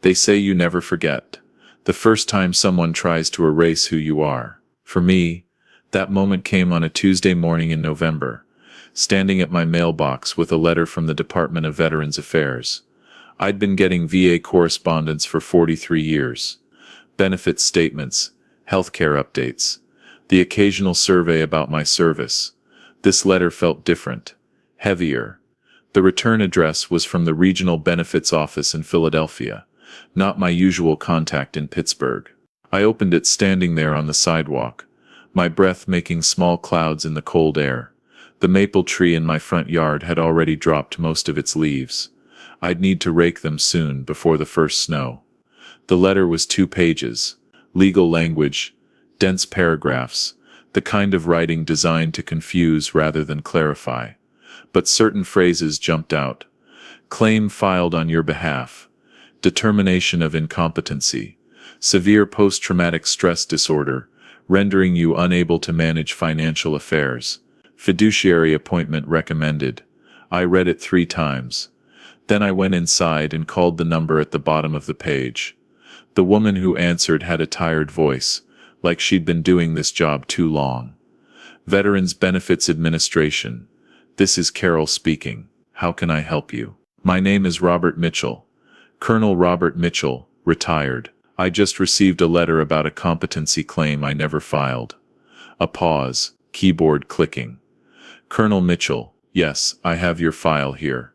They say you never forget the first time someone tries to erase who you are. For me, that moment came on a Tuesday morning in November, standing at my mailbox with a letter from the Department of Veterans Affairs. I'd been getting VA correspondence for 43 years. Benefits statements, healthcare updates, the occasional survey about my service. This letter felt different, heavier. The return address was from the Regional Benefits Office in Philadelphia, not my usual contact in Pittsburgh. I opened it standing there on the sidewalk, my breath making small clouds in the cold air. The maple tree in my front yard had already dropped most of its leaves. I'd need to rake them soon before the first snow. The letter was 2 pages, legal language, dense paragraphs, the kind of writing designed to confuse rather than clarify. But certain phrases jumped out. Claim filed on your behalf. Determination of incompetency. Severe post-traumatic stress disorder, rendering you unable to manage financial affairs. Fiduciary appointment recommended. I read it 3 times. Then I went inside and called the number at the bottom of the page. The woman who answered had a tired voice, like she'd been doing this job too long. Veterans Benefits Administration. This is Carol speaking. How can I help you? My name is Robert Mitchell. Colonel Robert Mitchell, retired. I just received a letter about a competency claim I never filed. A pause, keyboard clicking. Colonel Mitchell, yes, I have your file here.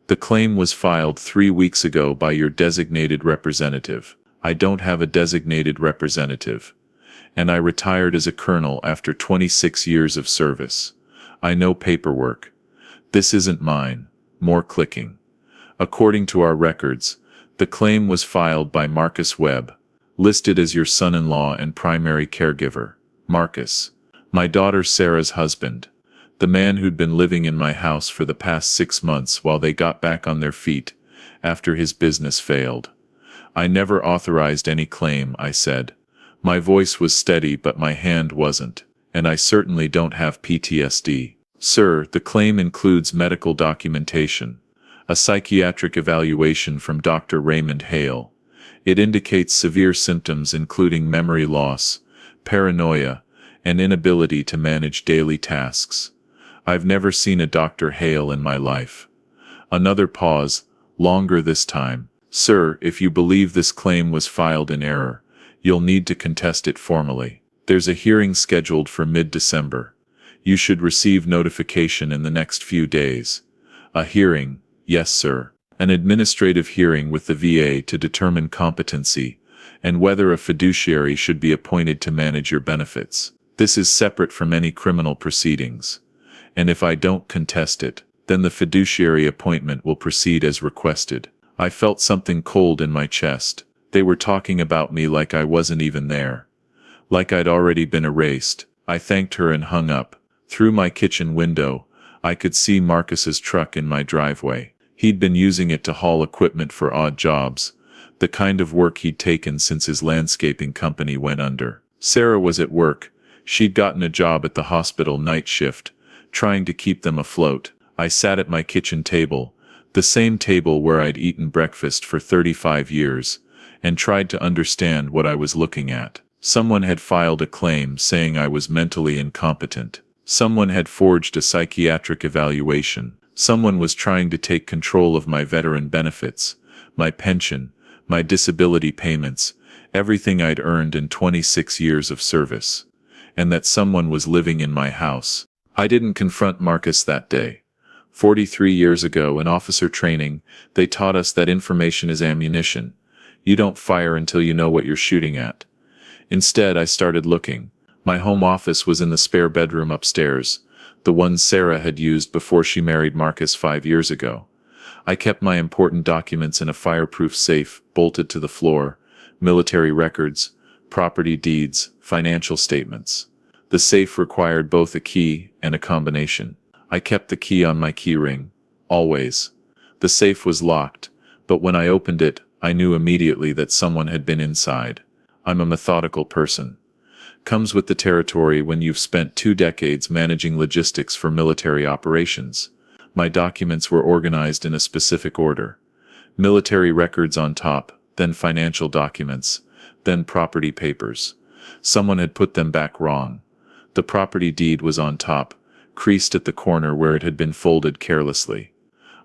The claim was filed 3 weeks ago by your designated representative. I don't have a designated representative. And I retired as a colonel after 26 years of service. I know paperwork. This isn't mine. More clicking. According to our records, the claim was filed by Marcus Webb, listed as your son-in-law and primary caregiver. Marcus, my daughter Sarah's husband, the man who'd been living in my house for the past 6 months while they got back on their feet after his business failed. I never authorized any claim, I said. My voice was steady but my hand wasn't, and I certainly don't have PTSD. Sir, the claim includes medical documentation, a psychiatric evaluation from Dr. Raymond Hale. It indicates severe symptoms including memory loss, paranoia, and inability to manage daily tasks. I've never seen a Dr. Hale in my life. Another pause, longer this time. Sir, if you believe this claim was filed in error, you'll need to contest it formally. There's a hearing scheduled for mid-December. You should receive notification in the next few days. A hearing, yes sir. An administrative hearing with the VA to determine competency, and whether a fiduciary should be appointed to manage your benefits. This is separate from any criminal proceedings. And if I don't contest it, then the fiduciary appointment will proceed as requested. I felt something cold in my chest. They were talking about me like I wasn't even there. Like I'd already been erased. I thanked her and hung up. Through my kitchen window, I could see Marcus's truck in my driveway. He'd been using it to haul equipment for odd jobs, the kind of work he'd taken since his landscaping company went under. Sarah was at work. She'd gotten a job at the hospital night shift, trying to keep them afloat. I sat at my kitchen table, the same table where I'd eaten breakfast for 35 years, and tried to understand what I was looking at. Someone had filed a claim saying I was mentally incompetent. Someone had forged a psychiatric evaluation. Someone was trying to take control of my veteran benefits, my pension, my disability payments, everything I'd earned in 26 years of service. And that someone was living in my house. I didn't confront Marcus that day. 43 years ago in officer training, they taught us that information is ammunition. You don't fire until you know what you're shooting at. Instead, I started looking. My home office was in the spare bedroom upstairs, the one Sarah had used before she married Marcus 5 years ago. I kept my important documents in a fireproof safe, bolted to the floor, military records, property deeds, financial statements. The safe required both a key and a combination. I kept the key on my key ring, always. The safe was locked, but when I opened it, I knew immediately that someone had been inside. I'm a methodical person. Comes with the territory when you've spent 2 decades managing logistics for military operations. My documents were organized in a specific order. Military records on top, then financial documents, then property papers. Someone had put them back wrong. The property deed was on top, creased at the corner where it had been folded carelessly.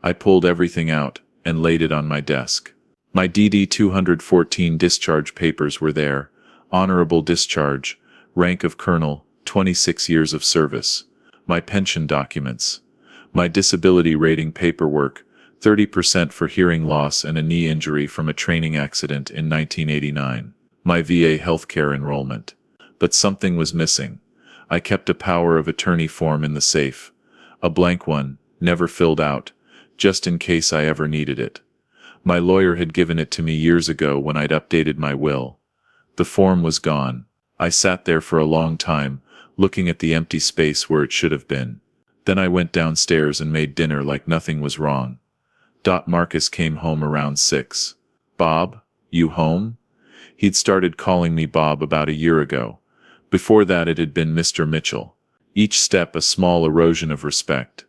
I pulled everything out and laid it on my desk. My DD 214 discharge papers were there. Honorable discharge, rank of colonel, 26 years of service. My pension documents. My disability rating paperwork, 30% for hearing loss and a knee injury from a training accident in 1989. My VA healthcare enrollment. But something was missing. I kept a power of attorney form in the safe. A blank one, never filled out, just in case I ever needed it. My lawyer had given it to me years ago when I'd updated my will. The form was gone. I sat there for a long time, looking at the empty space where it should have been. Then I went downstairs and made dinner like nothing was wrong. Marcus came home around 6. "Bob, you home?" He'd started calling me Bob about a year ago. Before that it had been Mr. Mitchell. Each step a small erosion of respect.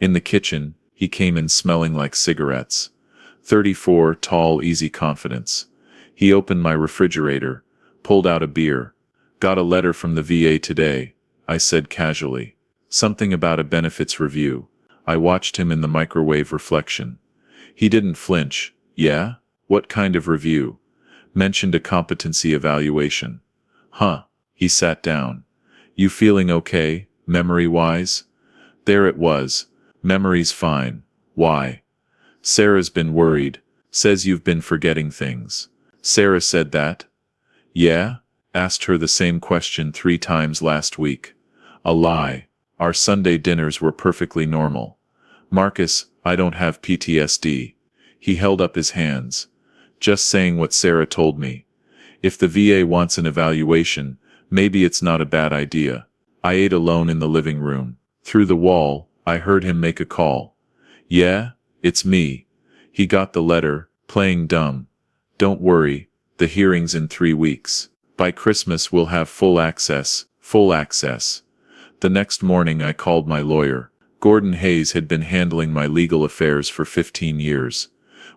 In the kitchen, he came in smelling like cigarettes. 34, tall, easy confidence. He opened my refrigerator, pulled out a beer. "Got a letter from the VA today," I said casually. Something about a benefits review. I watched him in the microwave reflection. He didn't flinch. "Yeah? What kind of review?" Mentioned a competency evaluation. "Huh." He sat down. "You feeling okay, memory-wise?" There it was. Memory's fine. Why? "Sarah's been worried. Says you've been forgetting things." "Sarah said that?" "Yeah? Asked her the same question 3 times last week." "A lie. Our Sunday dinners were perfectly normal." "Marcus, I don't have PTSD." He held up his hands. "Just saying what Sarah told me. If the VA wants an evaluation, maybe it's not a bad idea." I ate alone in the living room. Through the wall, I heard him make a call. "Yeah, it's me." He got the letter, playing dumb. "Don't worry, the hearing's in 3 weeks. By Christmas we'll have full access, full access." The next morning I called my lawyer. Gordon Hayes had been handling my legal affairs for 15 years.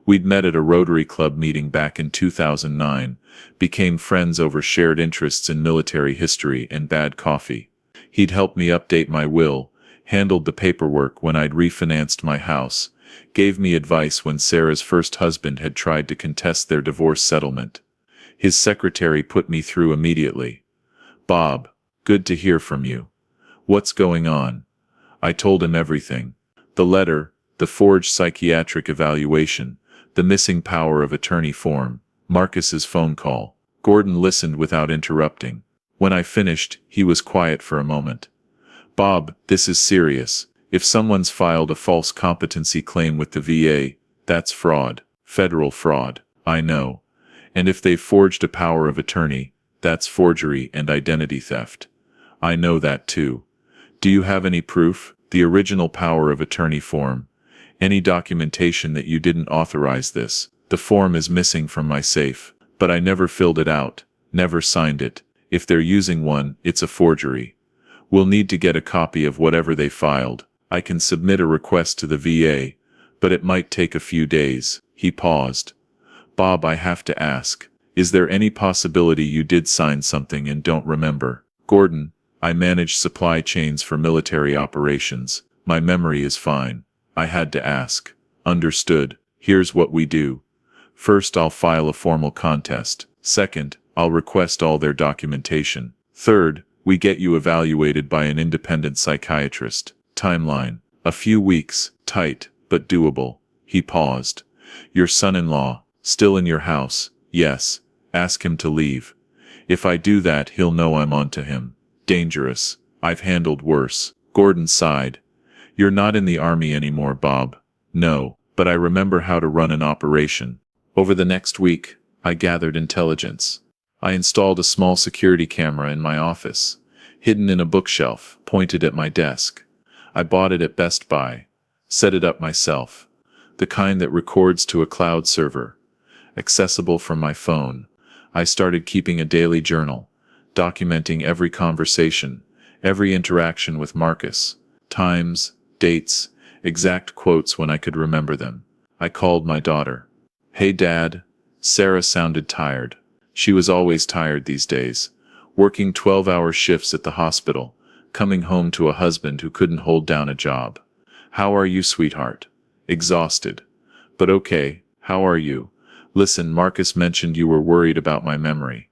We'd met at a Rotary Club meeting back in 2009, became friends over shared interests in military history and bad coffee. He'd helped me update my will, handled the paperwork when I'd refinanced my house, gave me advice when Sarah's first husband had tried to contest their divorce settlement. His secretary put me through immediately. "Bob, good to hear from you. What's going on?" I told him everything. The letter, the forged psychiatric evaluation, the missing power of attorney form, Marcus's phone call. Gordon listened without interrupting. When I finished, he was quiet for a moment. "Bob, this is serious. If someone's filed a false competency claim with the VA, that's fraud. Federal fraud, I know. And if they've forged a power of attorney, that's forgery and identity theft. I know that too. Do you have any proof? The original power of attorney form? Any documentation that you didn't authorize this?" "The form is missing from my safe, but I never filled it out, never signed it. If they're using one, it's a forgery. We'll need to get a copy of whatever they filed. I can submit a request to the VA, but it might take a few days." He paused. "Bob, I have to ask, is there any possibility you did sign something and don't remember?" "Gordon, I manage supply chains for military operations. My memory is fine. I had to ask." "Understood. Here's what we do. First, I'll file a formal contest. Second, I'll request all their documentation. Third, we get you evaluated by an independent psychiatrist. Timeline: a few weeks, tight, but doable." He paused. "Your son-in-law, still in your house?" "Yes. Ask him to leave. If I do that, he'll know I'm onto him. Dangerous. I've handled worse." Gordon sighed. "You're not in the army anymore, Bob." "No, but I remember how to run an operation." Over the next week, I gathered intelligence. I installed a small security camera in my office, hidden in a bookshelf, pointed at my desk. I bought it at Best Buy. Set it up myself. The kind that records to a cloud server. Accessible from my phone. I started keeping a daily journal, documenting every conversation, every interaction with Marcus. Times, dates, exact quotes when I could remember them. I called my daughter. "Hey Dad, Sarah sounded tired. She was always tired these days, working 12-hour shifts at the hospital, coming home to a husband who couldn't hold down a job. "How are you, sweetheart?" "Exhausted. But okay, how are you? Listen, Marcus mentioned you were worried about my memory."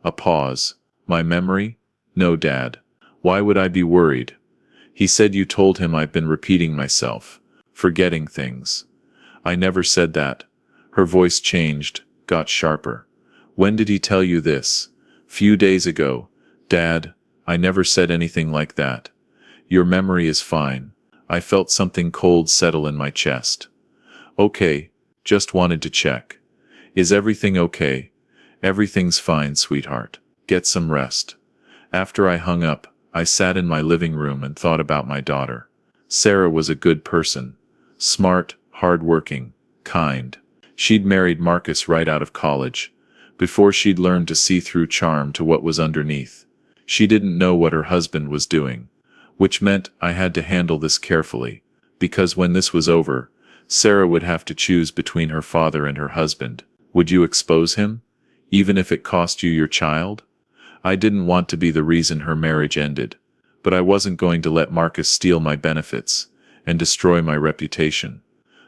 A pause. "My memory? No, Dad. Why would I be worried?" "He said you told him I've been repeating myself, forgetting things." "I never said that." Her voice changed, got sharper. "When did he tell you this?" "Few days ago, Dad. I never said anything like that." "Your memory is fine." I felt something cold settle in my chest. "Okay, just wanted to check. Is everything okay?" "Everything's fine, sweetheart. Get some rest." After I hung up, I sat in my living room and thought about my daughter. Sarah was a good person. Smart, hard-working, kind. She'd married Marcus right out of college, before she'd learned to see through charm to what was underneath. She didn't know what her husband was doing, which meant I had to handle this carefully, because when this was over, Sarah would have to choose between her father and her husband. Would you expose him, even if it cost you your child? I didn't want to be the reason her marriage ended, but I wasn't going to let Marcus steal my benefits and destroy my reputation.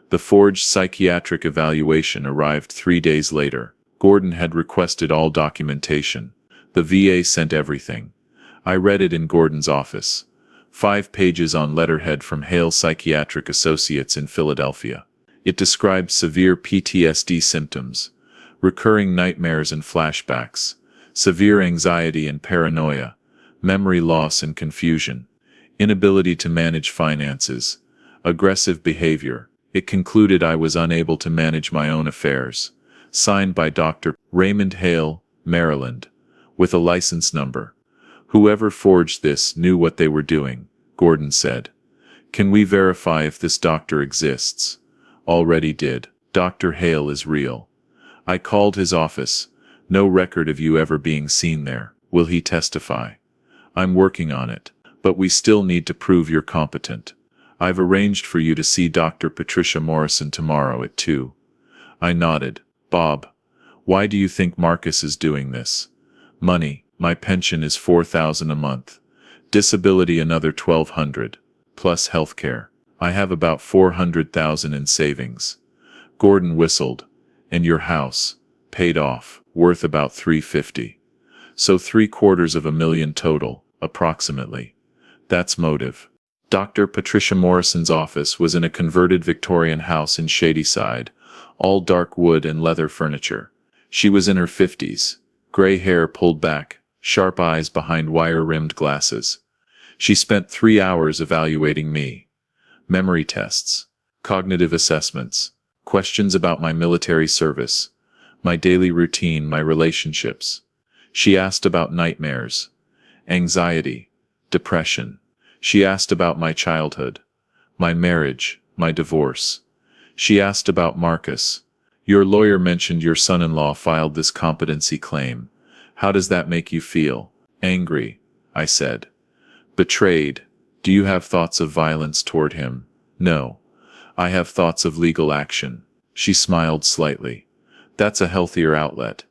The forged psychiatric evaluation arrived 3 days later. Gordon had requested all documentation. The VA sent everything. I read it in Gordon's office. 5 pages on letterhead from Hale Psychiatric Associates in Philadelphia. It described severe PTSD symptoms, recurring nightmares and flashbacks, severe anxiety and paranoia, memory loss and confusion, inability to manage finances, aggressive behavior. It concluded I was unable to manage my own affairs. Signed by Dr. Raymond Hale, Maryland, with a license number. "Whoever forged this knew what they were doing," Gordon said. "Can we verify if this doctor exists?" "Already did. Dr. Hale is real." I called his office. "No record of you ever being seen there. Will he testify?" "I'm working on it. But we still need to prove you're competent. I've arranged for you to see Dr. Patricia Morrison tomorrow at 2. I nodded. "Bob, why do you think Marcus is doing this?" "Money. My pension is $4,000 a month. Disability another $1,200, plus healthcare. I have about $400,000 in savings." Gordon whistled. "And your house, paid off, worth about $350. So $750,000 total, approximately. That's motive." Dr. Patricia Morrison's office was in a converted Victorian house in Shadyside, all dark wood and leather furniture. She was in her 50s, gray hair pulled back, sharp eyes behind wire-rimmed glasses. She spent 3 hours evaluating me. Memory tests, cognitive assessments, questions about my military service, my daily routine, my relationships. She asked about nightmares, anxiety, depression. She asked about my childhood, my marriage, my divorce. She asked about Marcus. "Your lawyer mentioned your son-in-law filed this competency claim. How does that make you feel?" "Angry," I said. "Betrayed. Do you have thoughts of violence toward him?" "No. I have thoughts of legal action." She smiled slightly. "That's a healthier outlet.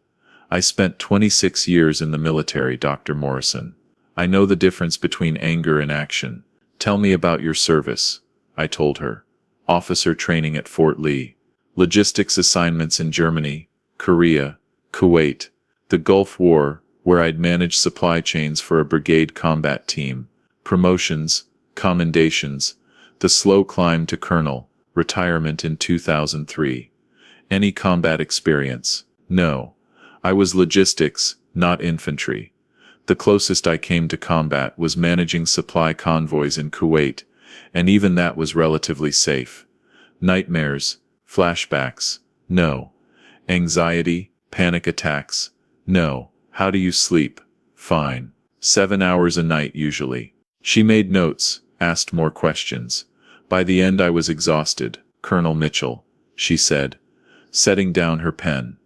I spent 26 years in the military, Dr. Morrison. I know the difference between anger and action." "Tell me about your service," I told her. "Officer training at Fort Lee. Logistics assignments in Germany, Korea, Kuwait, the Gulf War, where I'd managed supply chains for a brigade combat team. Promotions, commendations, the slow climb to colonel, retirement in 2003. Any combat experience?" "No. I was logistics, not infantry. The closest I came to combat was managing supply convoys in Kuwait, and even that was relatively safe." "Nightmares, flashbacks?" "No." "Anxiety, panic attacks?" "No." "How do you sleep?" "Fine. 7 hours a night usually." She made notes, asked more questions. By the end I was exhausted. "Colonel Mitchell," she said, setting down her pen.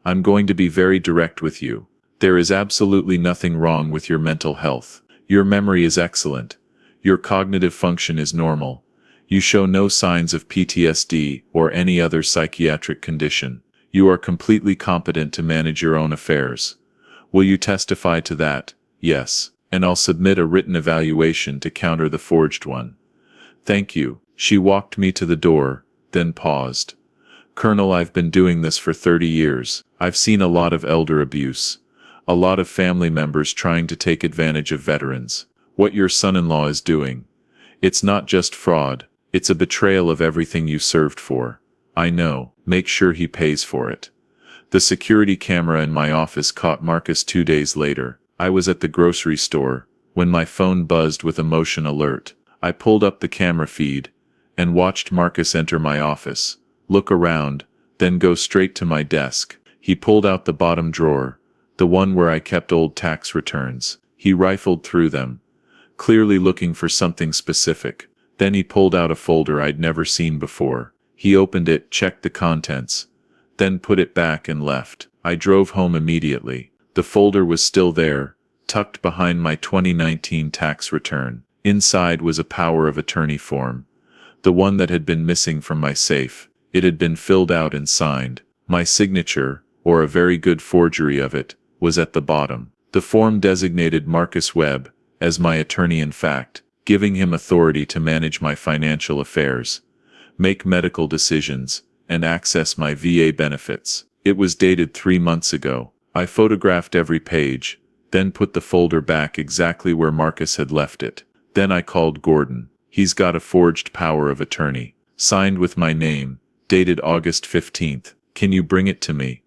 "I'm going to be very direct with you. There is absolutely nothing wrong with your mental health. Your memory is excellent. Your cognitive function is normal. You show no signs of PTSD or any other psychiatric condition. You are completely competent to manage your own affairs. Will you testify to that? Yes, and I'll submit a written evaluation to counter the forged one. Thank you. She walked me to the door, then paused. Colonel, I've been doing this for 30 years. I've seen a lot of elder abuse. A lot of family members trying to take advantage of veterans. What your son-in-law is doing. It's not just fraud, it's a betrayal of everything you served for. I know, make sure he pays for it. The security camera in my office caught Marcus 2 days later. I was at the grocery store, when my phone buzzed with a motion alert. I pulled up the camera feed, and watched Marcus enter my office, look around, then go straight to my desk. He pulled out the bottom drawer, the one where I kept old tax returns. He rifled through them, clearly looking for something specific. Then he pulled out a folder I'd never seen before. He opened it, checked the contents, then put it back and left. I drove home immediately. The folder was still there, tucked behind my 2019 tax return. Inside was a power of attorney form, the one that had been missing from my safe. It had been filled out and signed. My signature, or a very good forgery of it, was at the bottom. The form designated Marcus Webb as my attorney-in-fact, giving him authority to manage my financial affairs, make medical decisions, and access my VA benefits. It was dated 3 months ago. I photographed every page, then put the folder back exactly where Marcus had left it. Then I called Gordon. He's got a forged power of attorney, signed with my name, dated August 15th. Can you bring it to me?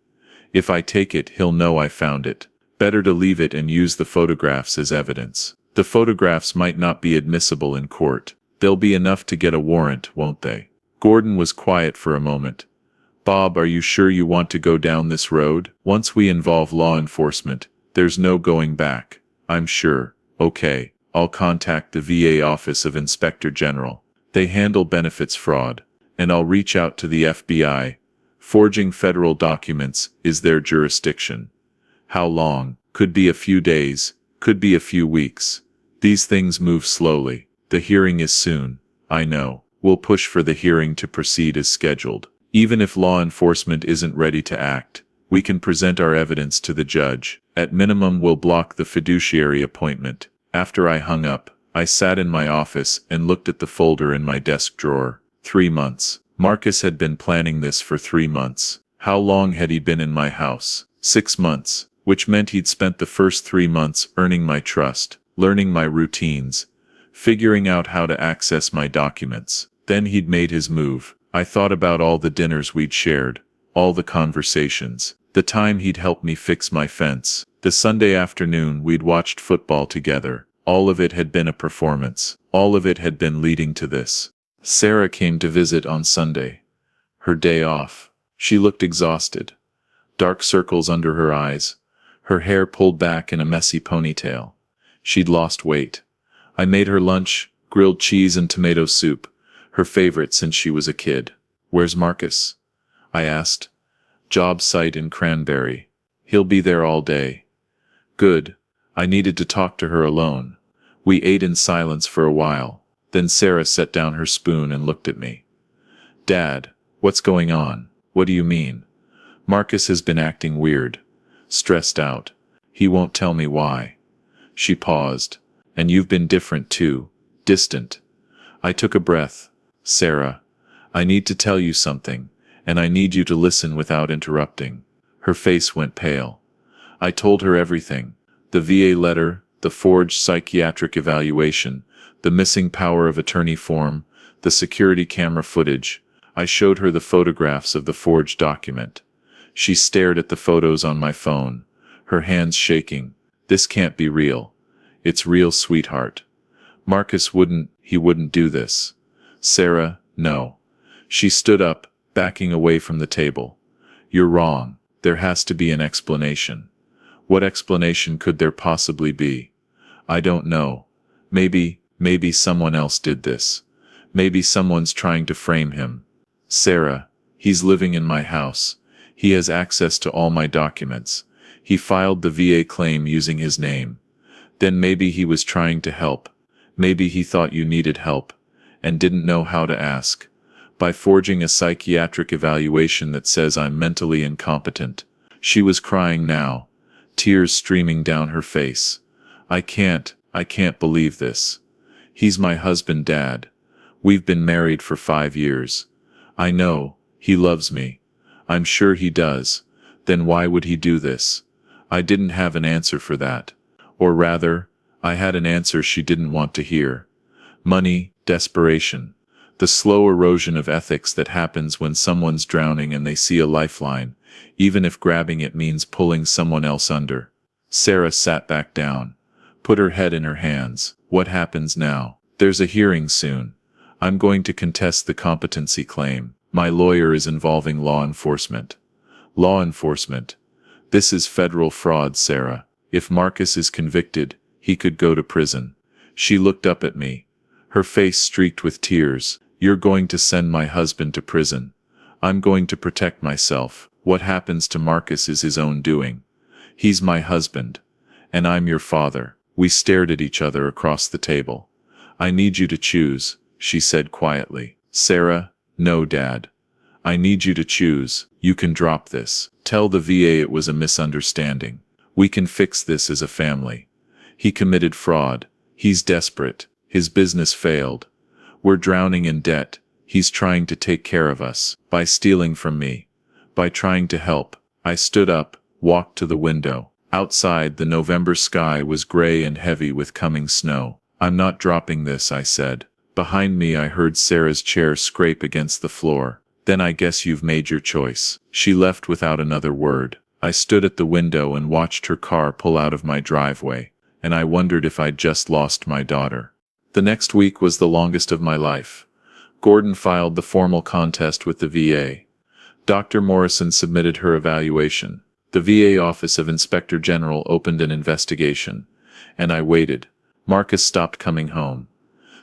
If I take it, he'll know I found it. Better to leave it and use the photographs as evidence. The photographs might not be admissible in court. They'll be enough to get a warrant, won't they? Gordon was quiet for a moment. Bob, are you sure you want to go down this road? Once we involve law enforcement, there's no going back. I'm sure. Okay. I'll contact the VA Office of Inspector General. They handle benefits fraud. And I'll reach out to the FBI. Forging federal documents is their jurisdiction. How long? Could be a few days, could be a few weeks. These things move slowly. The hearing is soon. I know. We'll push for the hearing to proceed as scheduled. Even if law enforcement isn't ready to act, we can present our evidence to the judge. At minimum, we'll block the fiduciary appointment. After I hung up, I sat in my office and looked at the folder in my desk drawer. 3 months. Marcus had been planning this for 3 months. How long had he been in my house? 6 months, which meant he'd spent the first 3 months earning my trust, learning my routines, figuring out how to access my documents. Then he'd made his move. I thought about all the dinners we'd shared, all the conversations, the time he'd helped me fix my fence, the Sunday afternoon we'd watched football together. All of it had been a performance. All of it had been leading to this. Sarah came to visit on Sunday. Her day off. She looked exhausted. Dark circles under her eyes. Her hair pulled back in a messy ponytail. She'd lost weight. I made her lunch, grilled cheese and tomato soup, her favorite since she was a kid. Where's Marcus? I asked. Job site in Cranberry. He'll be there all day. Good. I needed to talk to her alone. We ate in silence for a while. Then Sarah set down her spoon and looked at me. Dad, what's going on? What do you mean? Marcus has been acting weird. Stressed out. He won't tell me why. She paused. And you've been different too. Distant. I took a breath. Sarah, I need to tell you something, and I need you to listen without interrupting. Her face went pale. I told her everything. The VA letter, the forged psychiatric evaluation, the missing power of attorney form, the security camera footage. I showed her the photographs of the forged document. She stared at the photos on my phone, her hands shaking. This can't be real. It's real, sweetheart. Marcus wouldn't do this. Sarah, no. She stood up, backing away from the table. You're wrong. There has to be an explanation. What explanation could there possibly be? I don't know. Maybe someone else did this. Maybe someone's trying to frame him. Sarah, he's living in my house. He has access to all my documents. He filed the VA claim using his name. Then maybe he was trying to help. Maybe he thought you needed help, and didn't know how to ask. By forging a psychiatric evaluation that says I'm mentally incompetent. She was crying now, tears streaming down her face. I can't believe this. He's my husband, Dad. We've been married for 5 years. I know, he loves me. I'm sure he does. Then why would he do this? I didn't have an answer for that. Or rather, I had an answer she didn't want to hear. Money, desperation. The slow erosion of ethics that happens when someone's drowning and they see a lifeline, even if grabbing it means pulling someone else under. Sarah sat back down, put her head in her hands. What happens now? There's a hearing soon. I'm going to contest the competency claim. My lawyer is involving law enforcement. Law enforcement. This is federal fraud, Sarah. If Marcus is convicted, he could go to prison. She looked up at me, her face streaked with tears. You're going to send my husband to prison. I'm going to protect myself. What happens to Marcus is his own doing. He's my husband. And I'm your father. We stared at each other across the table. I need you to choose, she said quietly. Sarah, no, Dad. I need you to choose. You can drop this. Tell the VA it was a misunderstanding. We can fix this as a family. He committed fraud. He's desperate. His business failed. We're drowning in debt. He's trying to take care of us. By stealing from me. By trying to help. I stood up, walked to the window. Outside, the November sky was gray and heavy with coming snow. I'm not dropping this, I said. Behind me I heard Sarah's chair scrape against the floor. Then I guess you've made your choice. She left without another word. I stood at the window and watched her car pull out of my driveway, and I wondered if I'd just lost my daughter. The next week was the longest of my life. Gordon filed the formal contest with the VA. Dr. Morrison submitted her evaluation. The VA Office of Inspector General opened an investigation, and I waited. Marcus stopped coming home.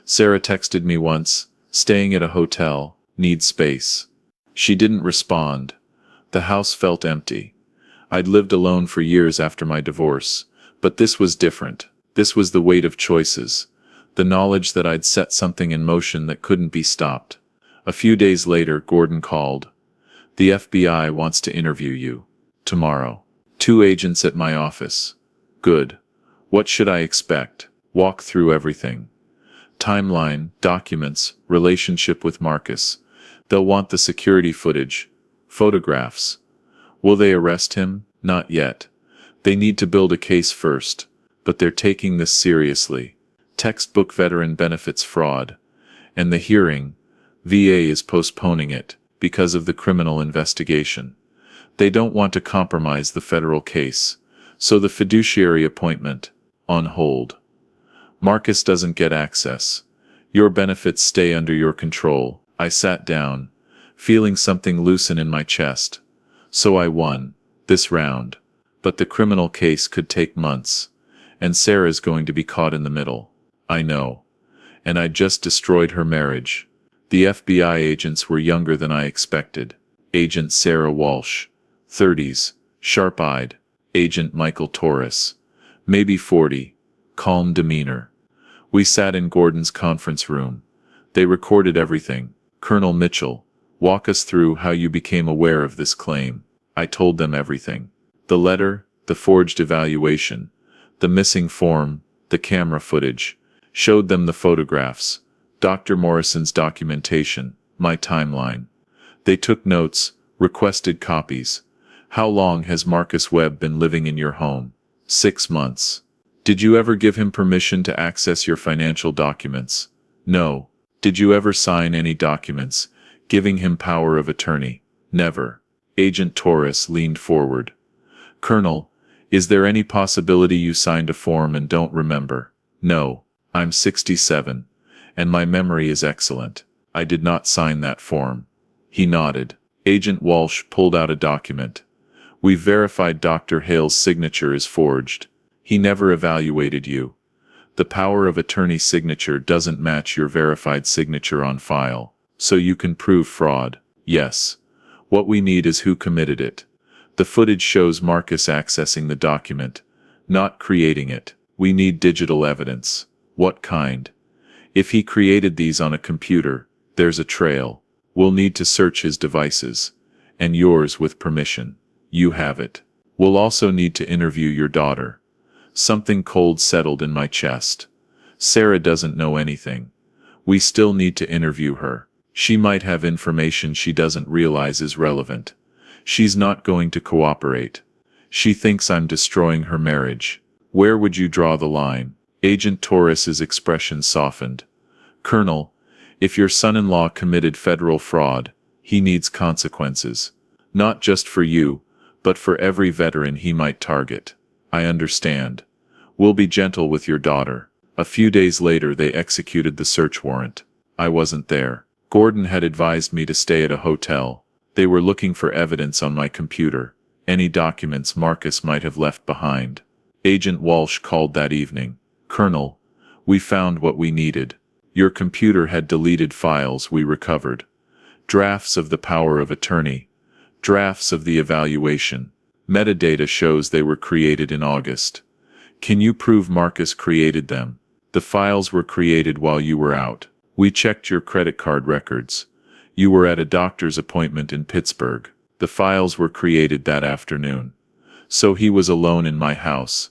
Sarah texted me once, staying at a hotel, need space. She didn't respond. The house felt empty. I'd lived alone for years after my divorce, but this was different. This was the weight of choices. The knowledge that I'd set something in motion that couldn't be stopped. A few days later, Gordon called. The FBI wants to interview you. Tomorrow. 2 agents at my office. Good. What should I expect? Walk through everything. Timeline, documents, relationship with Marcus. They'll want the security footage. Photographs. Will they arrest him? Not yet. They need to build a case first, but they're taking this seriously. Textbook veteran benefits fraud. And the hearing, VA is postponing it because of the criminal investigation. They don't want to compromise the federal case, so the fiduciary appointment, on hold. Marcus doesn't get access. Your benefits stay under your control. I sat down, feeling something loosen in my chest. So I won this round, but the criminal case could take months, and Sarah's going to be caught in the middle. I know. And I just destroyed her marriage. The FBI agents were younger than I expected. Agent Sarah Walsh, 30s, sharp-eyed. Agent Michael Torres, maybe 40, calm demeanor. We sat in Gordon's conference room. They recorded everything. Colonel Mitchell, walk us through how you became aware of this claim. I told them everything. The letter, the forged evaluation, the missing form, the camera footage. Showed them the photographs, Dr. Morrison's documentation, my timeline. They took notes, requested copies. How long has Marcus Webb been living in your home? 6 months. Did you ever give him permission to access your financial documents? No. Did you ever sign any documents, giving him power of attorney? Never. Agent Torres leaned forward. Colonel, is there any possibility you signed a form and don't remember? No. I'm 67, and my memory is excellent. I did not sign that form. He nodded. Agent Walsh pulled out a document. We've verified Dr. Hale's signature is forged. He never evaluated you. The power of attorney signature doesn't match your verified signature on file, so you can prove fraud. Yes. What we need is who committed it. The footage shows Marcus accessing the document, not creating it. We need digital evidence. What kind? If he created these on a computer, there's a trail. We'll need to search his devices. And yours with permission. You have it. We'll also need to interview your daughter. Something cold settled in my chest. Sarah doesn't know anything. We still need to interview her. She might have information she doesn't realize is relevant. She's not going to cooperate. She thinks I'm destroying her marriage. Where would you draw the line? Agent Torres's expression softened. Colonel, if your son-in-law committed federal fraud, he needs consequences. Not just for you, but for every veteran he might target. I understand. We'll be gentle with your daughter. A few days later they executed the search warrant. I wasn't there. Gordon had advised me to stay at a hotel. They were looking for evidence on my computer, any documents Marcus might have left behind. Agent Walsh called that evening. Colonel, we found what we needed. Your computer had deleted files we recovered. Drafts of the power of attorney. Drafts of the evaluation. Metadata shows they were created in August. Can you prove Marcus created them? The files were created while you were out. We checked your credit card records. You were at a doctor's appointment in Pittsburgh. The files were created that afternoon. So he was alone in my house.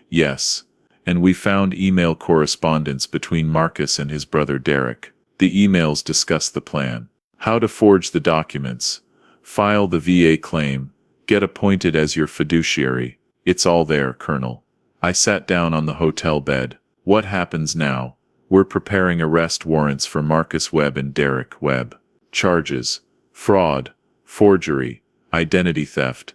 Yes. And we found email correspondence between Marcus and his brother Derek. The emails discuss the plan. How to forge the documents. File the VA claim. Get appointed as your fiduciary. It's all there, Colonel. I sat down on the hotel bed. What happens now? We're preparing arrest warrants for Marcus Webb and Derek Webb. Charges: fraud, forgery, identity theft,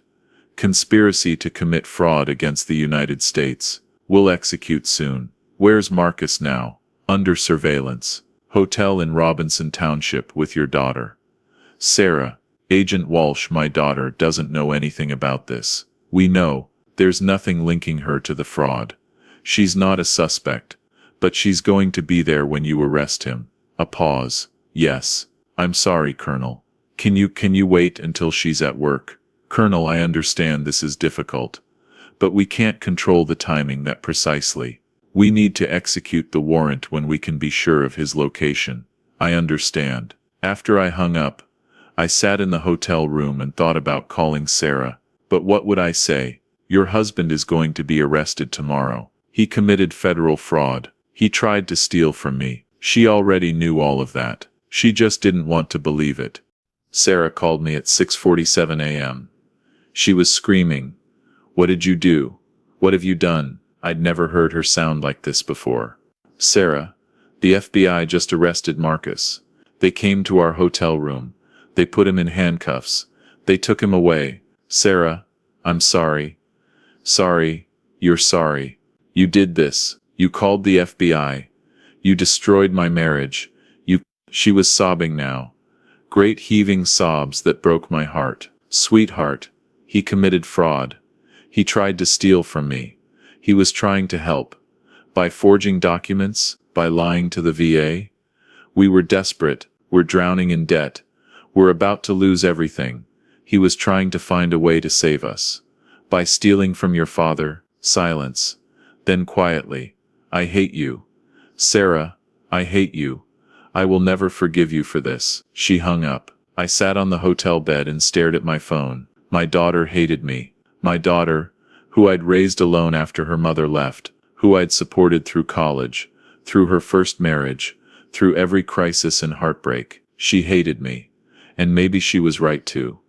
conspiracy to commit fraud against the United States. We'll execute soon. Where's Marcus now? Under surveillance. Hotel in Robinson Township with your daughter. Sarah, Agent Walsh, my daughter doesn't know anything about this. We know. There's nothing linking her to the fraud. She's not a suspect, but she's going to be there when you arrest him. A pause. Yes. I'm sorry, Colonel. Can you wait until she's at work? Colonel, I understand this is difficult, but we can't control the timing that precisely. We need to execute the warrant when we can be sure of his location. I understand. After I hung up, I sat in the hotel room and thought about calling Sarah. But what would I say? Your husband is going to be arrested tomorrow. He committed federal fraud. He tried to steal from me. She already knew all of that. She just didn't want to believe it. Sarah called me at 6:47 a.m. She was screaming. What did you do? What have you done? I'd never heard her sound like this before. Sarah, the FBI just arrested Marcus. They came to our hotel room. They put him in handcuffs. They took him away. Sarah, I'm sorry. Sorry, you're sorry. You did this. You called the FBI. You destroyed my marriage. She was sobbing now. Great heaving sobs that broke my heart. Sweetheart, he committed fraud. He tried to steal from me. He was trying to help. By forging documents, by lying to the VA. We were desperate. We're drowning in debt. We're about to lose everything. He was trying to find a way to save us. By stealing from your father. Silence. Then quietly. I hate you. Sarah, I hate you. I will never forgive you for this. She hung up. I sat on the hotel bed and stared at my phone. My daughter hated me. My daughter, who I'd raised alone after her mother left, who I'd supported through college, through her first marriage, through every crisis and heartbreak. She hated me. And maybe she was right too.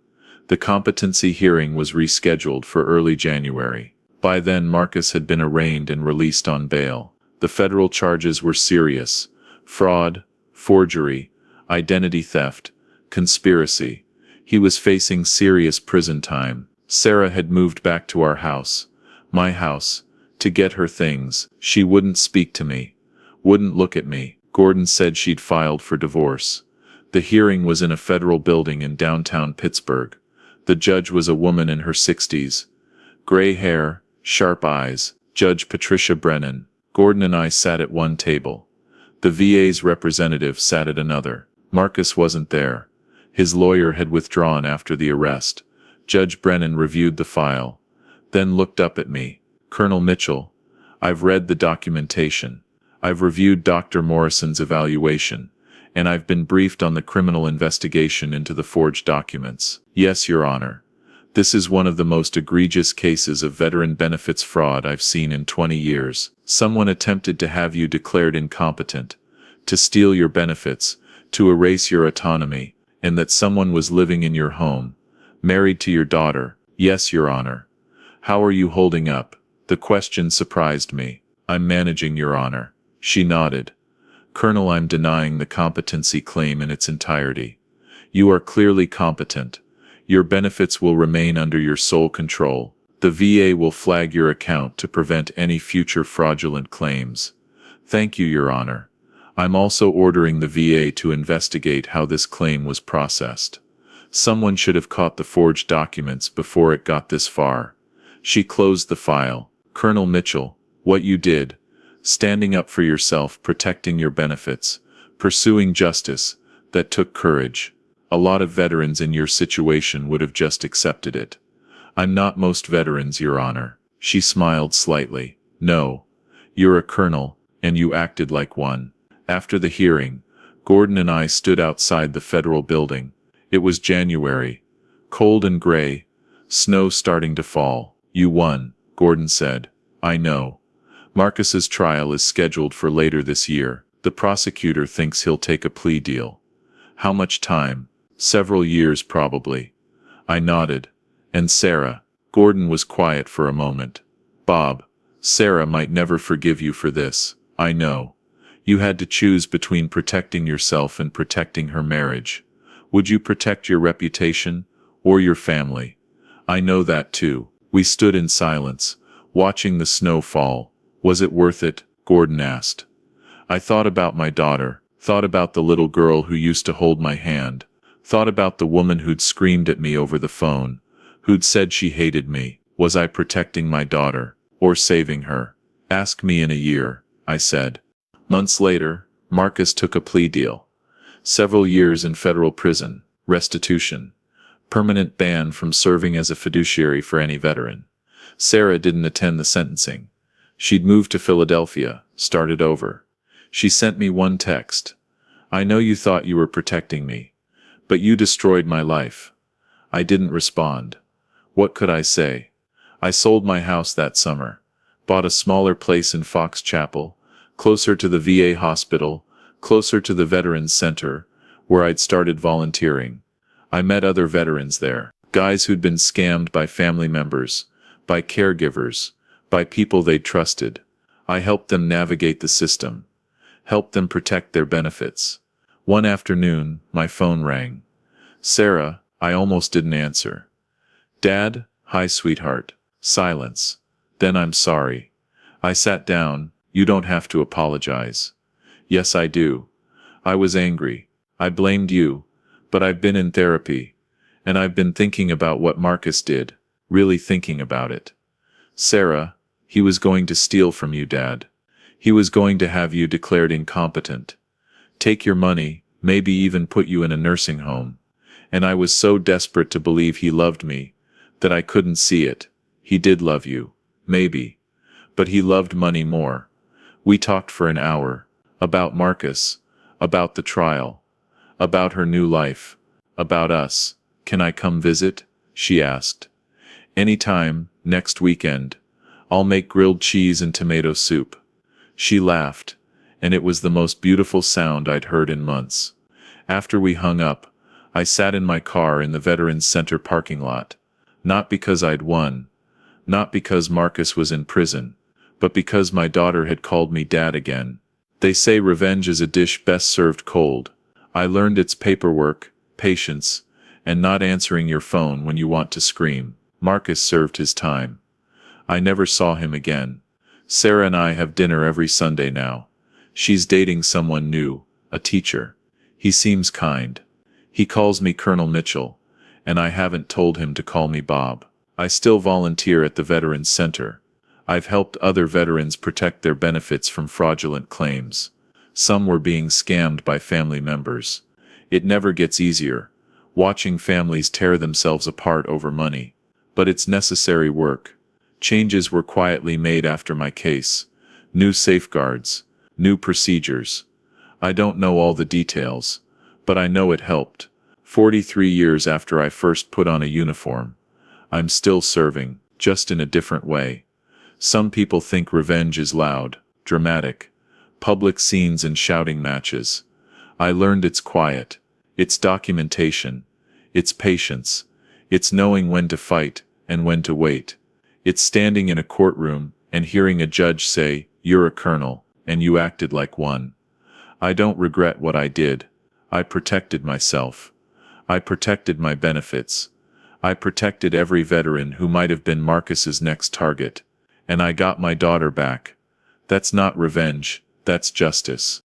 The competency hearing was rescheduled for early January. By then Marcus had been arraigned and released on bail. The federal charges were serious. Fraud, forgery, identity theft, conspiracy. He was facing serious prison time. Sarah had moved back to our house, my house, to get her things. She wouldn't speak to me, wouldn't look at me. Gordon said she'd filed for divorce. The hearing was in a federal building in downtown Pittsburgh. The judge was a woman in her 60s. Gray hair, sharp eyes, Judge Patricia Brennan. Gordon and I sat at one table. The VA's representative sat at another. Marcus wasn't there. His lawyer had withdrawn after the arrest. Judge Brennan reviewed the file, then looked up at me. Colonel Mitchell, I've read the documentation. I've reviewed Dr. Morrison's evaluation, and I've been briefed on the criminal investigation into the forged documents. Yes, Your Honor. This is one of the most egregious cases of veteran benefits fraud I've seen in 20 years. Someone attempted to have you declared incompetent, to steal your benefits, to erase your autonomy, and that someone was living in your home, married to your daughter. Yes, Your Honor. How are you holding up? The question surprised me. I'm managing, Your Honor. She nodded. Colonel, I'm denying the competency claim in its entirety. You are clearly competent. Your benefits will remain under your sole control. The VA will flag your account to prevent any future fraudulent claims. Thank you, Your Honor. I'm also ordering the VA to investigate how this claim was processed. Someone should have caught the forged documents before it got this far. She closed the file. Colonel Mitchell, what you did, standing up for yourself, protecting your benefits, pursuing justice, that took courage. A lot of veterans in your situation would have just accepted it. I'm not most veterans, Your Honor. She smiled slightly. No. You're a colonel, and you acted like one. After the hearing, Gordon and I stood outside the federal building. It was January. Cold and gray. Snow starting to fall. You won, Gordon said. I know. Marcus's trial is scheduled for later this year. The prosecutor thinks he'll take a plea deal. How much time? Several years probably. I nodded. And Sarah? Gordon was quiet for a moment. Bob, Sarah might never forgive you for this. I know. You had to choose between protecting yourself and protecting her marriage. Would you protect your reputation or your family? I know that too. We stood in silence, watching the snow fall. Was it worth it? Gordon asked. I thought about my daughter, thought about the little girl who used to hold my hand, thought about the woman who'd screamed at me over the phone, who'd said she hated me. Was I protecting my daughter, or saving her? Ask me in a year, I said. Months later, Marcus took a plea deal. Several years in federal prison, restitution, permanent ban from serving as a fiduciary for any veteran. Sarah didn't attend the sentencing. She'd moved to Philadelphia, started over. She sent me one text. I know you thought you were protecting me, but you destroyed my life. I didn't respond. What could I say? I sold my house that summer, bought a smaller place in Fox Chapel, closer to the VA hospital, closer to the Veterans Center, where I'd started volunteering. I met other veterans there, guys who'd been scammed by family members, by caregivers, by people they'd trusted. I helped them navigate the system, helped them protect their benefits. One afternoon, my phone rang. Sarah, I almost didn't answer. Dad, hi sweetheart. Silence. Then I'm sorry. I sat down. You don't have to apologize. Yes, I do. I was angry. I blamed you, but I've been in therapy, and I've been thinking about what Marcus did, really thinking about it. Sarah, he was going to steal from you, Dad. He was going to have you declared incompetent, take your money, maybe even put you in a nursing home. And I was so desperate to believe he loved me, that I couldn't see it. He did love you, maybe, but he loved money more. We talked for an hour, about Marcus, about the trial, about her new life, about us. Can I come visit? She asked. Anytime, next weekend. I'll make grilled cheese and tomato soup. She laughed, and it was the most beautiful sound I'd heard in months. After we hung up, I sat in my car in the Veterans Center parking lot. Not because I'd won, not because Marcus was in prison, but because my daughter had called me Dad again. They say revenge is a dish best served cold. I learned it's paperwork, patience, and not answering your phone when you want to scream. Marcus served his time. I never saw him again. Sarah and I have dinner every Sunday now. She's dating someone new, a teacher. He seems kind. He calls me Colonel Mitchell, and I haven't told him to call me Bob. I still volunteer at the Veterans Center. I've helped other veterans protect their benefits from fraudulent claims. Some were being scammed by family members. It never gets easier, watching families tear themselves apart over money. But it's necessary work. Changes were quietly made after my case. New safeguards, new procedures. I don't know all the details, but I know it helped. 43 years after I first put on a uniform, I'm still serving, just in a different way. Some people think revenge is loud, dramatic, public scenes and shouting matches. I learned it's quiet, it's documentation, it's patience, it's knowing when to fight and when to wait. It's standing in a courtroom and hearing a judge say, "You're a colonel, and you acted like one." I don't regret what I did. I protected myself. I protected my benefits. I protected every veteran who might have been Marcus's next target. And I got my daughter back. That's not revenge, that's justice.